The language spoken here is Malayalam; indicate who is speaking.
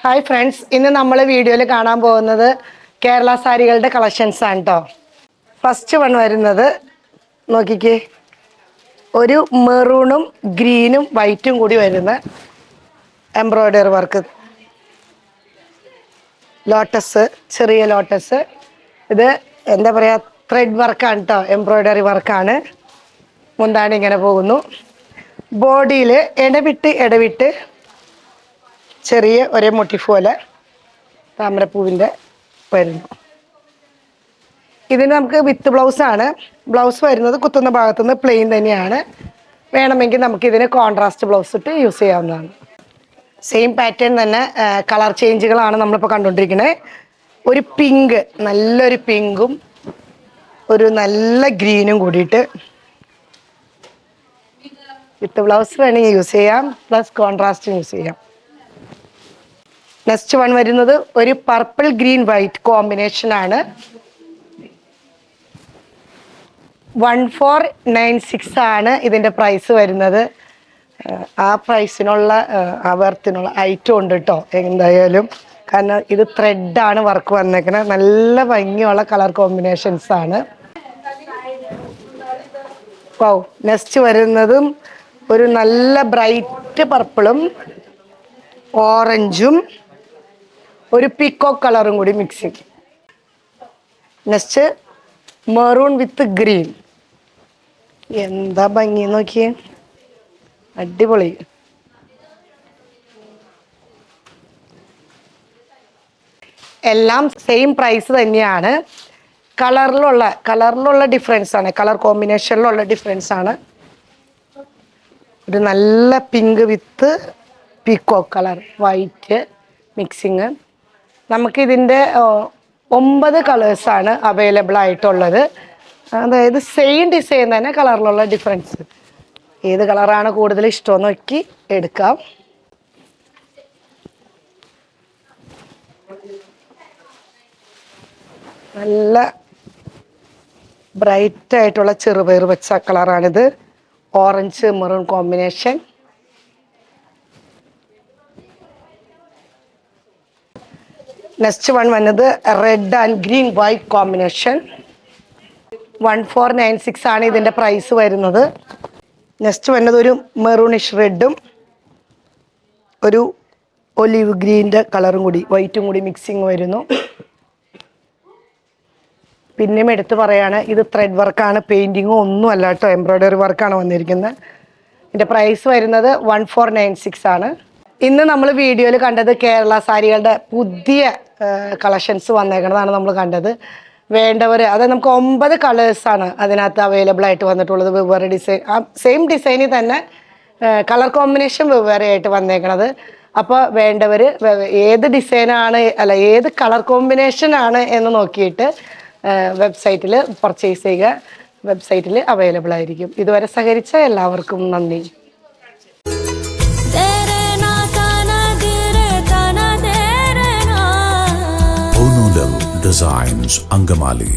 Speaker 1: ഹായ് ഫ്രണ്ട്സ്, ഇന്ന് നമ്മൾ വീഡിയോയിൽ കാണാൻ പോകുന്നത് കേരള സാരികളുടെ കളക്ഷൻസ് ആണ് കേട്ടോ. ഫസ്റ്റ് വൺ വരുന്നത് നോക്കിക്കേ, ഒരു മെറൂണും ഗ്രീനും വൈറ്റും കൂടി വരുന്ന എംബ്രോയ്ഡറി വർക്ക് ലോട്ടസ്, ചെറിയ ലോട്ടസ്. ഇത് എന്താ പറയുക, ത്രെഡ് വർക്കാണ് കേട്ടോ, എംബ്രോയ്ഡറി വർക്കാണ്. മുന്താണി ഇങ്ങനെ പോകുന്നു. ബോഡിയിൽ ഇടവിട്ട് ചെറിയ ഒരേ മോട്ടീഫ് പോലെ താമരപ്പൂവിൻ്റെ വരുന്നു. ഇതിന് നമുക്ക് വിത്ത് ബ്ലൗസാണ്. ബ്ലൗസ് വരുന്നത് കുത്തുന്ന ഭാഗത്തുനിന്ന് പ്ലെയിൻ തന്നെയാണ്. വേണമെങ്കിൽ നമുക്കിതിന് കോൺട്രാസ്റ്റ് ബ്ലൗസ് ഇട്ട് യൂസ് ചെയ്യാവുന്നതാണ്. സെയിം പാറ്റേൺ തന്നെ, കളർ ചേഞ്ചുകളാണ് നമ്മളിപ്പോൾ കണ്ടുകൊണ്ടിരിക്കുന്നത്. ഒരു പിങ്ക്, നല്ലൊരു പിങ്കും ഒരു നല്ല ഗ്രീനും കൂടിയിട്ട് വിത്ത് ബ്ലൗസ് വേണമെങ്കിൽ യൂസ് ചെയ്യാം, പ്ലസ് കോൺട്രാസ്റ്റ് യൂസ് ചെയ്യാം. നെക്സ്റ്റ് വൺ വരുന്നത് ഒരു പർപ്പിൾ ഗ്രീൻ വൈറ്റ് കോമ്പിനേഷനാണ്. 1496 ആണ് ഇതിൻ്റെ പ്രൈസ് വരുന്നത്. ആ പ്രൈസിനുള്ള വർത്തിനുള്ള ഐറ്റം ഉണ്ട് കേട്ടോ എന്തായാലും. കാരണം ഇത് ത്രെഡാണ് വർക്ക് വന്നേക്കുന്നത്. നല്ല ഭംഗിയുള്ള കളർ കോമ്പിനേഷൻസ് ആണ്. വൗ. നെക്സ്റ്റ് വരുന്നതും ഒരു നല്ല ബ്രൈറ്റ് പർപ്പിളും ഓറഞ്ചും ഒരു പീക്കോക്ക് കളറും കൂടി മിക്സിങ്. നെക്സ്റ്റ് മെറൂൺ വിത്ത് ഗ്രീൻ. എന്താ ഭംഗി നോക്കിയേ, അടിപൊളി. എല്ലാം സെയിം പ്രൈസ് തന്നെയാണ്. കളറിലുള്ള ഡിഫറൻസ് ആണ്, കളർ കോമ്പിനേഷനിലുള്ള ഡിഫറൻസ് ആണ്. ഒരു നല്ല പിങ്ക് വിത്ത് പീക്കോക്ക് കളർ വൈറ്റ് മിക്സിങ്. നമുക്കിതിൻ്റെ 9 കളേഴ്സാണ് അവൈലബിൾ ആയിട്ടുള്ളത്. അതായത് സെയിം ഡിസൈൻ തന്നെ, കളറിലുള്ള ഡിഫറൻസ്. ഏത് കളറാണ് കൂടുതൽ ഇഷ്ടമെന്ന് നോക്കി എടുക്കാം. നല്ല ബ്രൈറ്റ് ആയിട്ടുള്ള ചെറുപയർ വെച്ച കളറാണിത്. Orange maroon combination. Next one വന്നത് red and green white combination. 1496 ആണ് ഇതിൻ്റെ പ്രൈസ് വരുന്നത്. നെക്സ്റ്റ് വന്നത് ഒരു മെറൂണിഷ് റെഡും ഒരു ഒലിവ് ഗ്രീൻ്റെ കളറും കൂടി വൈറ്റും കൂടി മിക്സിങ് വരുന്നു. പിന്നെയും എടുത്ത് പറയാണ്, ഇത് ത്രെഡ് വർക്കാണ്, പെയിൻറ്റിങ്ങോ ഒന്നും അല്ല കേട്ടോ, എംബ്രോയ്ഡറി വർക്കാണ് വന്നിരിക്കുന്നത്. ഇതിൻ്റെ പ്രൈസ് വരുന്നത് 1496 ആണ്. ഇന്ന് നമ്മൾ വീഡിയോയിൽ കണ്ടത് കേരള സാരികളുടെ പുതിയ കളക്ഷൻസ് വന്നേക്കുന്നതാണ് നമ്മൾ കണ്ടത്. വേണ്ടവർ, അതായത് നമുക്ക് 9 കളേഴ്സാണ് അതിനകത്ത് അവൈലബിൾ ആയിട്ട് വന്നിട്ടുള്ളത്. വെവ്വേറെ ഡിസൈൻ, ആ സെയിം ഡിസൈനിൽ തന്നെ കളർ കോമ്പിനേഷൻ വെവ്വേറെ ആയിട്ട് വന്നേക്കണത്. അപ്പോൾ വേണ്ടവർ ഏത് ഡിസൈനാണ്, അല്ല ഏത് കളർ കോമ്പിനേഷനാണ് എന്ന് നോക്കിയിട്ട് വെബ്സൈറ്റിൽ പർച്ചേസ് ചെയ്യുക. വെബ്സൈറ്റിൽ അവൈലബിൾ ആയിരിക്കും. ഇതുവരെ സഹകരിച്ച എല്ലാവർക്കും നന്ദി.
Speaker 2: Designs Angamali.